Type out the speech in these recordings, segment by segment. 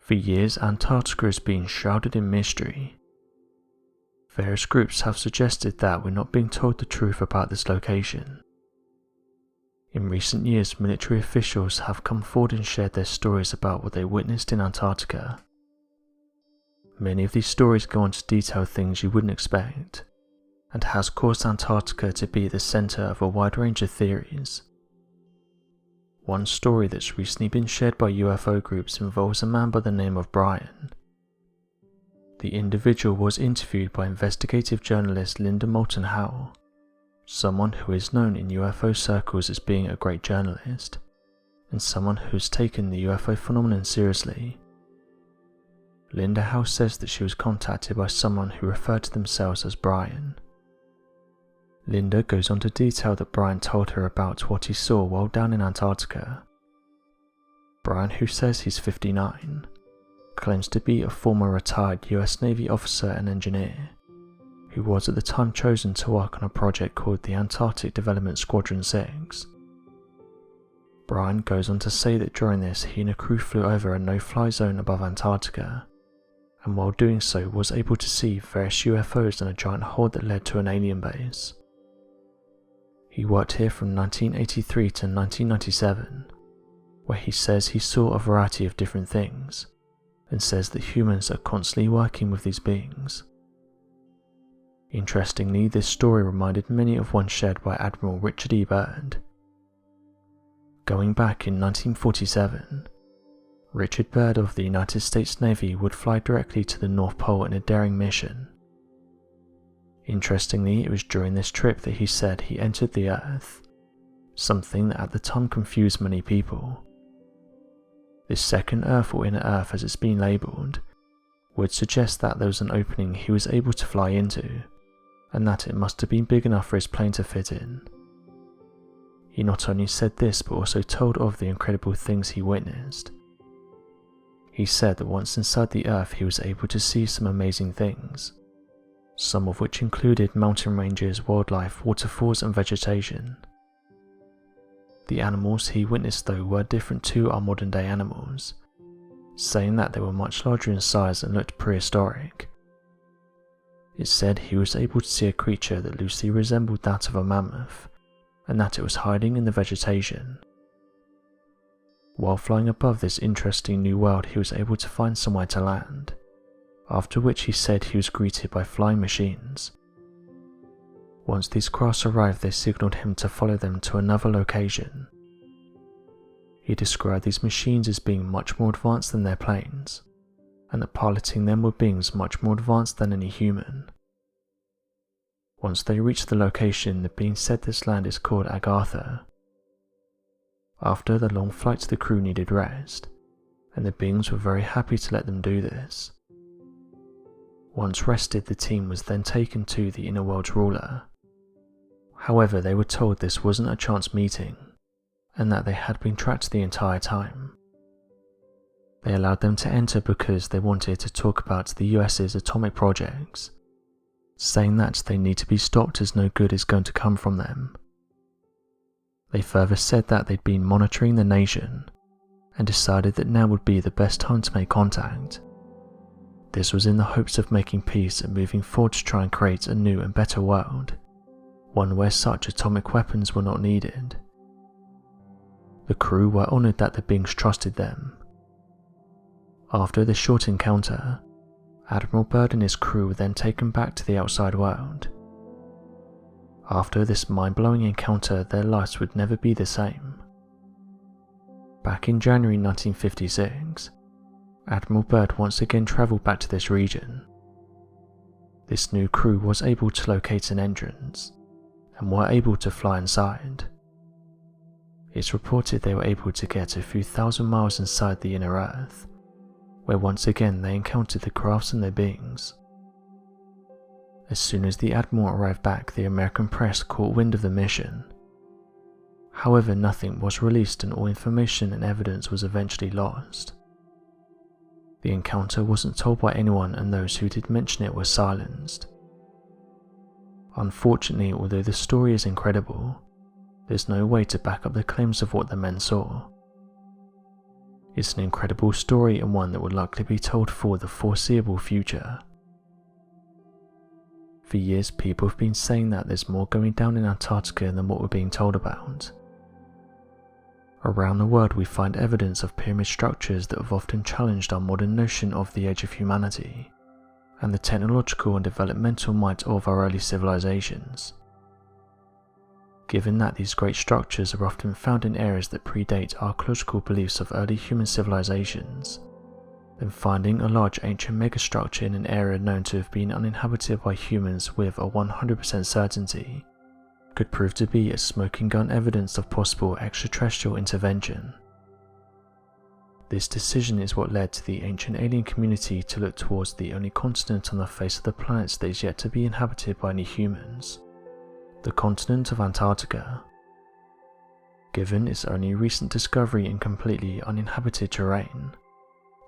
For years, Antarctica has been shrouded in mystery. Various groups have suggested that we're not being told the truth about this location. In recent years, military officials have come forward and shared their stories about what they witnessed in Antarctica. Many of these stories go on to detail things you wouldn't expect, and has caused Antarctica to be the centre of a wide range of theories. One story that's recently been shared by UFO groups involves a man by the name of Brian. The individual was interviewed by investigative journalist Linda Moulton Howe, someone who is known in UFO circles as being a great journalist, and someone who's taken the UFO phenomenon seriously. Linda Howe says that she was contacted by someone who referred to themselves as Brian. Linda goes on to detail that Brian told her about what he saw while down in Antarctica. Brian, who says he's 59, claims to be a former retired US Navy officer and engineer, who was at the time chosen to work on a project called the Antarctic Development Squadron 6. Brian goes on to say that during this he and a crew flew over a no-fly zone above Antarctica, and while doing so was able to see various UFOs and a giant hole that led to an alien base. He worked here from 1983 to 1997, where he says he saw a variety of different things, and says that humans are constantly working with these beings. Interestingly, this story reminded many of one shared by Admiral Richard E. Byrd. Going back in 1947, Richard Byrd of the United States Navy would fly directly to the North Pole in a daring mission. Interestingly, it was during this trip that he said he entered the Earth, something that at the time confused many people. This second Earth, or inner Earth as it's been labelled, would suggest that there was an opening he was able to fly into, and that it must have been big enough for his plane to fit in. He not only said this but also told of the incredible things he witnessed. He said that once inside the Earth he was able to see some amazing things, some of which included mountain ranges, wildlife, waterfalls and vegetation. The animals he witnessed though were different to our modern day animals, saying that they were much larger in size and looked prehistoric. It said he was able to see a creature that loosely resembled that of a mammoth, and that it was hiding in the vegetation. While flying above this interesting new world, he was able to find somewhere to land, after which he said he was greeted by flying machines. Once these crafts arrived, they signalled him to follow them to another location. He described these machines as being much more advanced than their planes, and that piloting them were beings much more advanced than any human. Once they reached the location, the being said this land is called Agartha. After the long flight, the crew needed rest, and the beings were very happy to let them do this. Once rested, the team was then taken to the inner world's ruler. However, they were told this wasn't a chance meeting, and that they had been tracked the entire time. They allowed them to enter because they wanted to talk about the US's atomic projects, saying that they need to be stopped as no good is going to come from them. They further said that they'd been monitoring the nation, and decided that now would be the best time to make contact. This was in the hopes of making peace and moving forward to try and create a new and better world, one where such atomic weapons were not needed. The crew were honoured that the beings trusted them. After this short encounter, Admiral Byrd and his crew were then taken back to the outside world. After this mind-blowing encounter, their lives would never be the same. Back in January 1956, Admiral Byrd once again travelled back to this region. This new crew was able to locate an entrance, and were able to fly inside. It's reported they were able to get a few thousand miles inside the inner Earth, where once again they encountered the crafts and their beings. As soon as the Admiral arrived back, the American press caught wind of the mission. However, nothing was released and all information and evidence was eventually lost. The encounter wasn't told by anyone, and those who did mention it were silenced. Unfortunately, although the story is incredible, there's no way to back up the claims of what the men saw. It's an incredible story and one that will likely be told for the foreseeable future. For years, people have been saying that there's more going down in Antarctica than what we're being told about. Around the world, we find evidence of pyramid structures that have often challenged our modern notion of the age of humanity and the technological and developmental might of our early civilizations. Given that these great structures are often found in areas that predate archaeological beliefs of early human civilizations, then finding a large ancient megastructure in an area known to have been uninhabited by humans with a 100% certainty could prove to be a smoking gun evidence of possible extraterrestrial intervention. This decision is what led to the ancient alien community to look towards the only continent on the face of the planet that is yet to be inhabited by any humans, the continent of Antarctica. Given its only recent discovery in completely uninhabited terrain,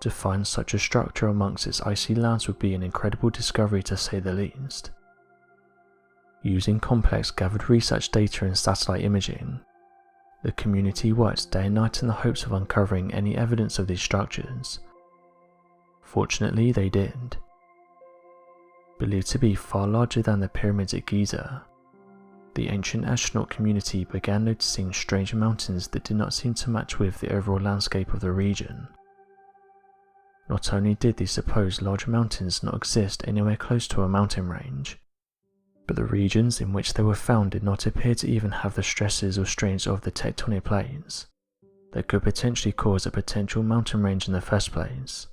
to find such a structure amongst its icy lands would be an incredible discovery to say the least. Using complex gathered research data and satellite imaging, the community worked day and night in the hopes of uncovering any evidence of these structures. Fortunately, they did. Believed to be far larger than the pyramids at Giza, the ancient astronaut community began noticing strange mountains that did not seem to match with the overall landscape of the region. Not only did these supposed large mountains not exist anywhere close to a mountain range, but the regions in which they were found did not appear to even have the stresses or strains of the tectonic plates that could potentially cause a potential mountain range in the first place.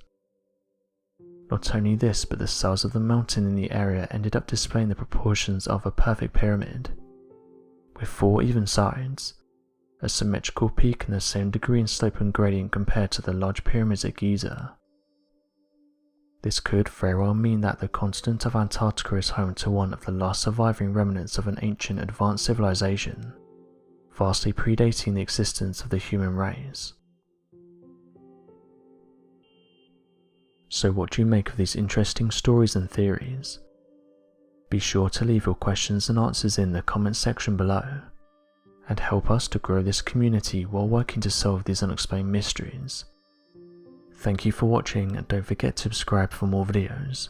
Not only this, but the size of the mountain in the area ended up displaying the proportions of a perfect pyramid, with 4 even sides, a symmetrical peak and the same degree in slope and gradient compared to the large pyramids at Giza. This could very well mean that the continent of Antarctica is home to one of the last surviving remnants of an ancient advanced civilization, vastly predating the existence of the human race. So what do you make of these interesting stories and theories? Be sure to leave your questions and answers in the comment section below, and help us to grow this community while working to solve these unexplained mysteries. Thank you for watching, and don't forget to subscribe for more videos.